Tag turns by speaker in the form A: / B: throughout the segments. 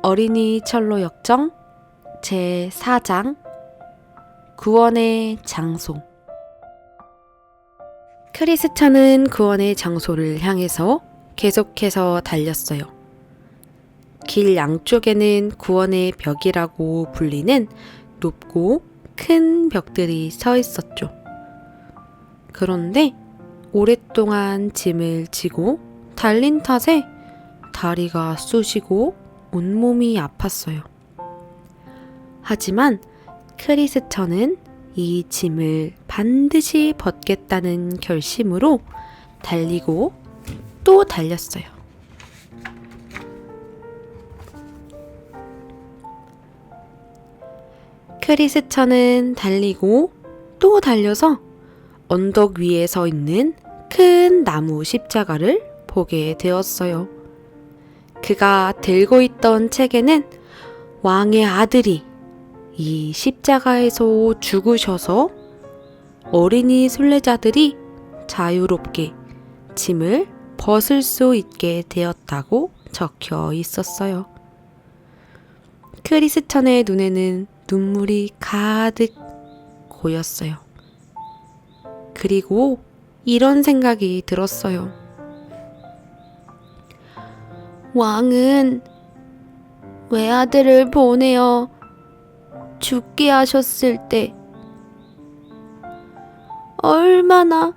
A: 어린이 철로 역정 제4장 구원의 장소. 크리스찬은 구원의 장소를 향해서 계속해서 달렸어요. 길 양쪽에는 구원의 벽이라고 불리는 높고 큰 벽들이 서 있었죠. 그런데 오랫동안 짐을 지고 달린 탓에 다리가 쑤시고 온몸이 아팠어요. 하지만 크리스천은 이 짐을 반드시 벗겠다는 결심으로 달리고 또 달렸어요. 크리스천은 달리고 또 달려서 언덕 위에 서 있는 큰 나무 십자가를 보게 되었어요. 그가 들고 있던 책에는 왕의 아들이 이 십자가에서 죽으셔서 어린이 순례자들이 자유롭게 짐을 벗을 수 있게 되었다고 적혀 있었어요. 크리스천의 눈에는 눈물이 가득 고였어요. 그리고 이런 생각이 들었어요. 왕은 외아들을 보내어 죽게 하셨을 때 얼마나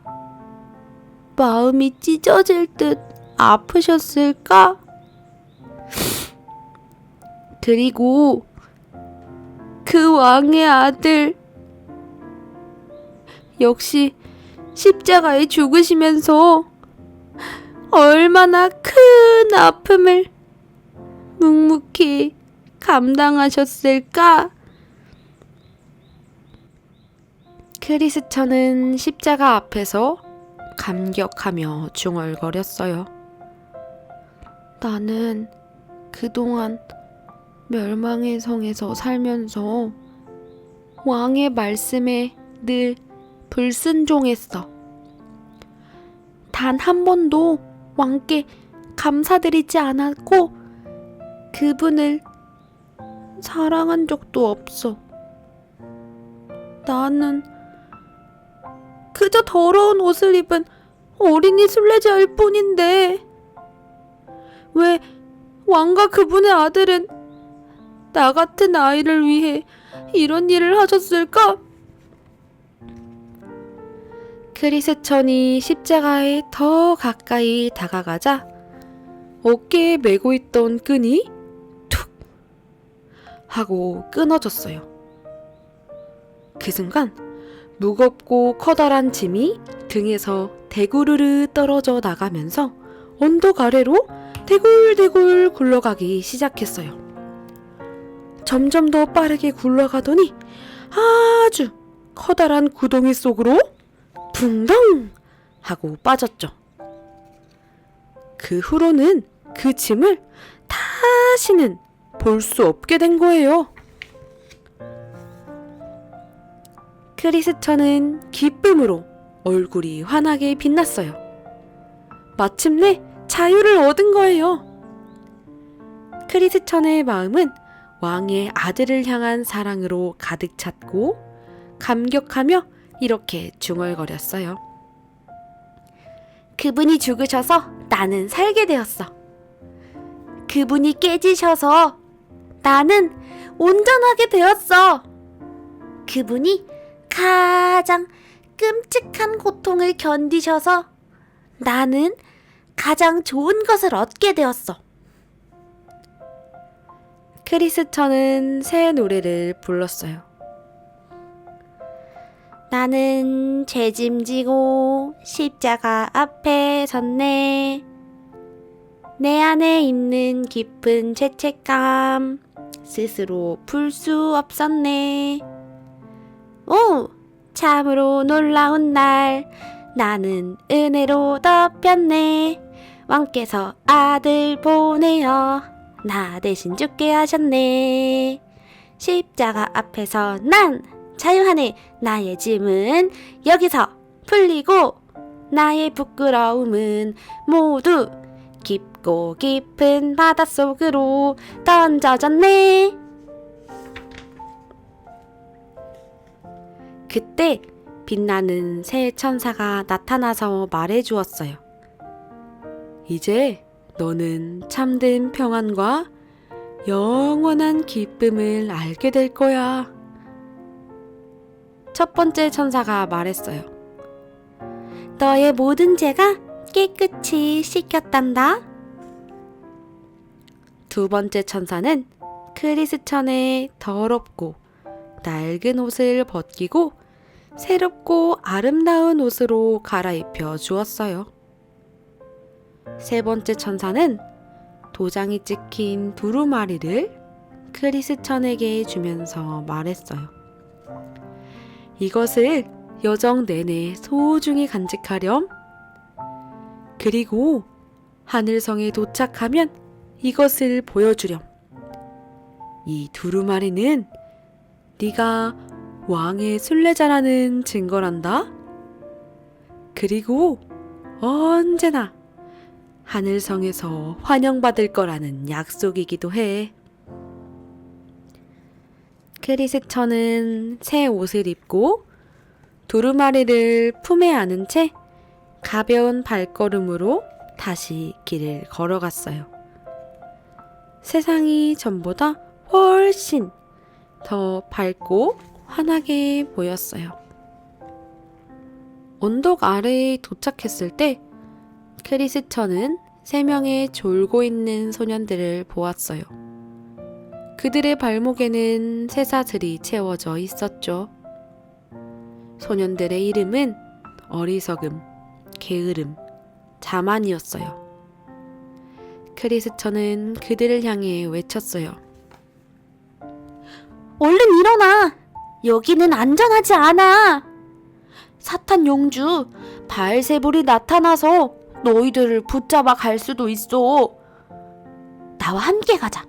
A: 마음이 찢어질 듯 아프셨을까? 그리고 그 왕의 아들 역시 십자가에 죽으시면서 얼마나 큰 아픔을 묵묵히 감당하셨을까? 크리스천은 십자가 앞에서 감격하며 중얼거렸어요. 나는 그동안 멸망의 성에서 살면서 왕의 말씀에 늘 불순종했어. 단 한 번도 왕께 감사드리지 않았고 그분을 사랑한 적도 없어. 나는 그저 더러운 옷을 입은 어린이 순례자일 뿐인데 왜 왕과 그분의 아들은 나 같은 아이를 위해 이런 일을 하셨을까? 크리스천이 십자가에 더 가까이 다가가자 어깨에 메고 있던 끈이 툭 하고 끊어졌어요. 그 순간 무겁고 커다란 짐이 등에서 대구르르 떨어져 나가면서 언덕 아래로 대굴대굴 굴러가기 시작했어요. 점점 더 빠르게 굴러가더니 아주 커다란 구덩이 속으로 붕덩 하고 빠졌죠. 그 후로는 그 짐을 다시는 볼 수 없게 된 거예요. 크리스천은 기쁨으로 얼굴이 환하게 빛났어요. 마침내 자유를 얻은 거예요. 크리스천의 마음은 왕의 아들을 향한 사랑으로 가득 찼고 감격하며 이렇게 중얼거렸어요. 그분이 죽으셔서 나는 살게 되었어. 그분이 깨지셔서 나는 온전하게 되었어. 그분이 가장 끔찍한 고통을 견디셔서 나는 가장 좋은 것을 얻게 되었어. 크리스천은 새 노래를 불렀어요. 나는 죄짐지고 십자가 앞에 섰네. 내 안에 있는 깊은 죄책감 스스로 풀 수 없었네. 오! 참으로 놀라운 날 나는 은혜로 덮였네. 왕께서 아들 보내어 나 대신 죽게 하셨네. 십자가 앞에서 난 자유하네. 나의 짐은 여기서 풀리고 나의 부끄러움은 모두 깊고 깊은 바닷속으로 던져졌네. 그때 빛나는 새 천사가 나타나서 말해주었어요. 이제 너는 참된 평안과 영원한 기쁨을 알게 될 거야. 첫 번째 천사가 말했어요. 너의 모든 죄가 깨끗이 씻겼단다. 두 번째 천사는 크리스천의 더럽고 낡은 옷을 벗기고 새롭고 아름다운 옷으로 갈아입혀 주었어요. 세 번째 천사는 도장이 찍힌 두루마리를 크리스천에게 주면서 말했어요. 이것을 여정 내내 소중히 간직하렴. 그리고 하늘성에 도착하면 이것을 보여주렴. 이 두루마리는 네가 왕의 순례자라는 증거란다. 그리고 언제나 하늘성에서 환영받을 거라는 약속이기도 해. 크리스천은 새 옷을 입고 두루마리를 품에 안은 채 가벼운 발걸음으로 다시 길을 걸어갔어요. 세상이 전보다 훨씬 더 밝고 환하게 보였어요. 언덕 아래에 도착했을 때 크리스천은 3명의 졸고 있는 소년들을 보았어요. 그들의 발목에는 쇠사슬이 채워져 있었죠. 소년들의 이름은 어리석음, 게으름, 자만이었어요. 크리스천은 그들을 향해 외쳤어요. 얼른 일어나! 여기는 안전하지 않아! 사탄 용주 바알세불이 나타나서 너희들을 붙잡아 갈 수도 있어. 나와 함께 가자.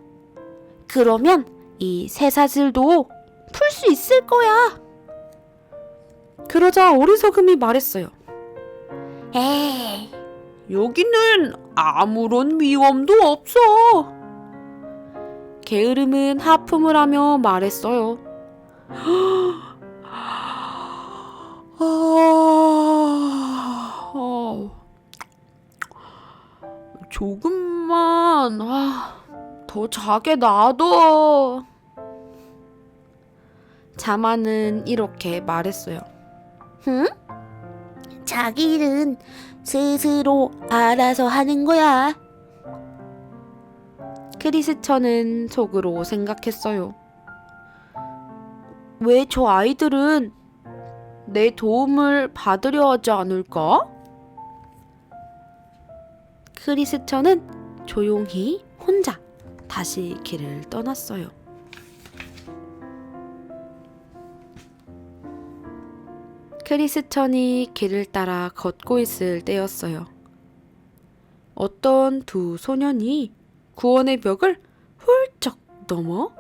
A: 그러면 이 쇠사슬도 풀 수 있을 거야. 그러자 어리석음이 말했어요. 에이, 여기는 아무런 위험도 없어. 게으름은 하품을 하며 말했어요. 조금만 더 자게 놔둬. 자만은 이렇게 말했어요. 응? 자기 일은 스스로 알아서 하는 거야. 크리스천은 속으로 생각했어요. 왜 저 아이들은 내 도움을 받으려 하지 않을까? 크리스천은 조용히 혼자 다시 길을 떠났어요. 크리스천이 길을 따라 걷고 있을 때였어요. 어떤 두 소년이 구원의 벽을 훌쩍 넘어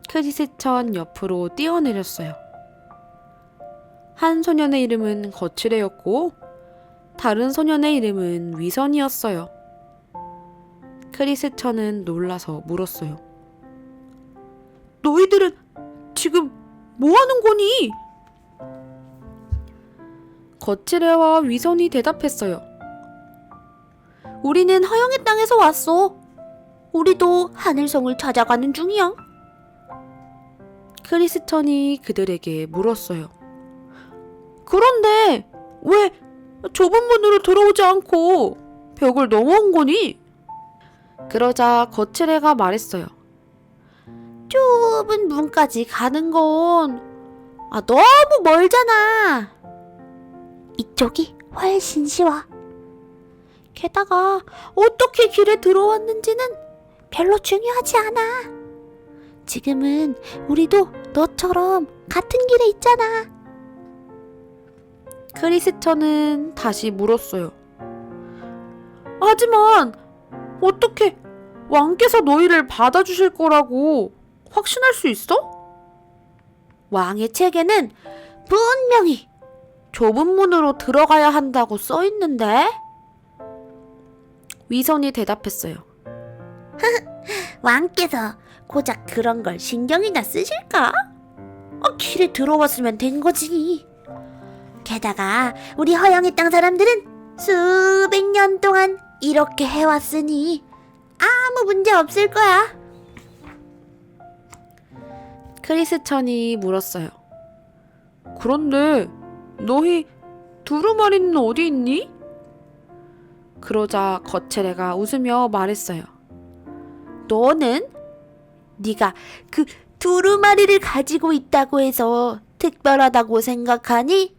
A: 크리스천 옆으로 뛰어내렸어요. 한 소년의 이름은 거칠애였고 다른 소년의 이름은 위선이었어요. 크리스천은 놀라서 물었어요. 너희들은 지금 뭐 하는 거니? 거칠애와 위선이 대답했어요. 우리는 허영의 땅에서 왔어. 우리도 하늘성을 찾아가는 중이야. 크리스천이 그들에게 물었어요. 그런데 왜 좁은 문으로 들어오지 않고 벽을 넘어온 거니? 그러자 거칠애가 말했어요. 좁은 문까지 가는 건 너무 멀잖아. 이쪽이 훨씬 쉬워. 게다가 어떻게 길에 들어왔는지는 별로 중요하지 않아. 지금은 우리도 너처럼 같은 길에 있잖아. 크리스천은 다시 물었어요. 하지만 어떻게 왕께서 너희를 받아주실 거라고 확신할 수 있어? 왕의 책에는 분명히 좁은 문으로 들어가야 한다고 써 있는데? 위선이 대답했어요.
B: 왕께서 고작 그런 걸 신경이나 쓰실까? 길에 들어왔으면 된 거지. 게다가 우리 허영의 땅 사람들은 수백 년 동안 이렇게 해왔으니 아무 문제 없을 거야.
A: 크리스천이 물었어요. 그런데 너희 두루마리는 어디 있니? 그러자 거칠애가 웃으며 말했어요.
B: 너는 네가 그 두루마리를 가지고 있다고 해서 특별하다고 생각하니?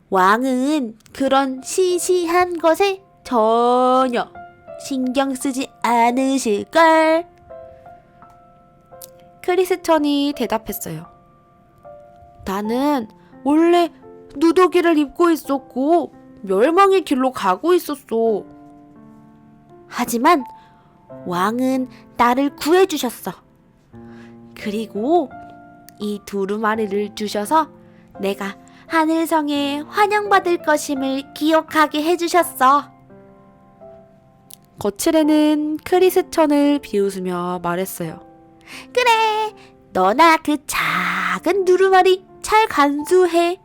B: 왕은 그런 시시한 것에 전혀 신경 쓰지 않으실걸.
A: 크리스천이 대답했어요. 나는 원래 누더기를 입고 있었고 멸망의 길로 가고 있었어.
B: 하지만 왕은 나를 구해주셨어. 그리고 이 두루마리를 주셔서 내가 하늘성에 환영받을 것임을 기억하게 해주셨어.
A: 거칠애는 크리스천을 비웃으며 말했어요.
B: 그래, 너나 그 작은 두루마리 잘 간수해.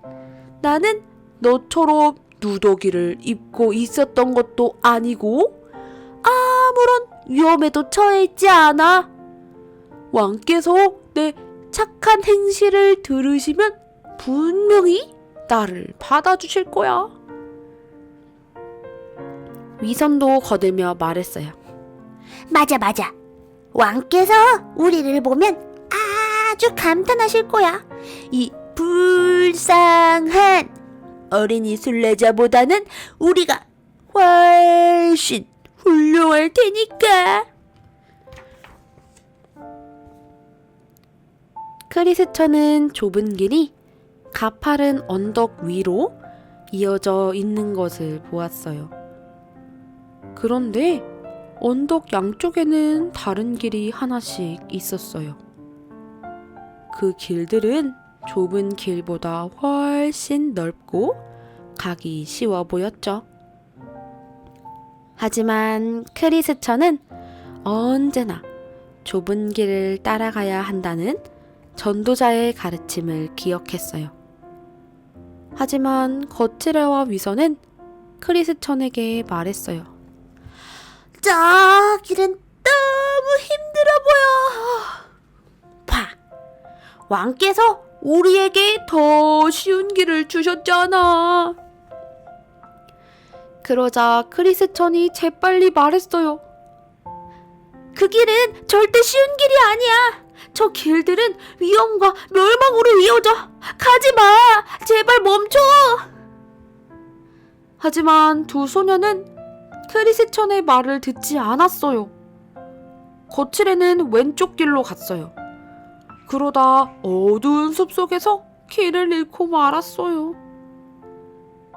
A: 나는 너처럼 누더기를 입고 있었던 것도 아니고 아무런 위험에도 처해 있지 않아. 왕께서 내 착한 행실을 들으시면 분명히 나를 받아주실 거야. 위선도 거들며 말했어요.
B: 맞아. 왕께서 우리를 보면 아주 감탄하실 거야. 이 불쌍한 어린이 순례자보다는 우리가 훨씬 훌륭할 테니까.
A: 크리스천은 좁은 길이 가파른 언덕 위로 이어져 있는 것을 보았어요. 그런데 언덕 양쪽에는 다른 길이 하나씩 있었어요. 그 길들은 좁은 길보다 훨씬 넓고 가기 쉬워 보였죠. 하지만 크리스천은 언제나 좁은 길을 따라가야 한다는 전도자의 가르침을 기억했어요. 하지만 거칠애와 위선은 크리스천에게 말했어요.
B: 저 길은 너무 힘들어 보여. 봐, 왕께서 우리에게 더 쉬운 길을 주셨잖아.
A: 그러자 크리스천이 재빨리 말했어요.
B: 그 길은 절대 쉬운 길이 아니야. 저 길들은 위험과 멸망으로 이어져. 가지 마. 제발 멈춰.
A: 하지만 두 소녀는 크리스천의 말을 듣지 않았어요. 거칠애는 왼쪽 길로 갔어요. 그러다 어두운 숲속에서 길을 잃고 말았어요.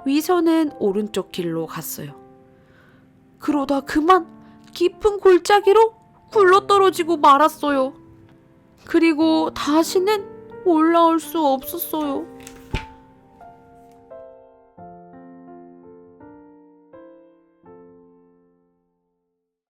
A: 위선은 오른쪽 길로 갔어요. 그러다 그만 깊은 골짜기로 굴러떨어지고 말았어요. 그리고 다시는 올라올 수 없었어요.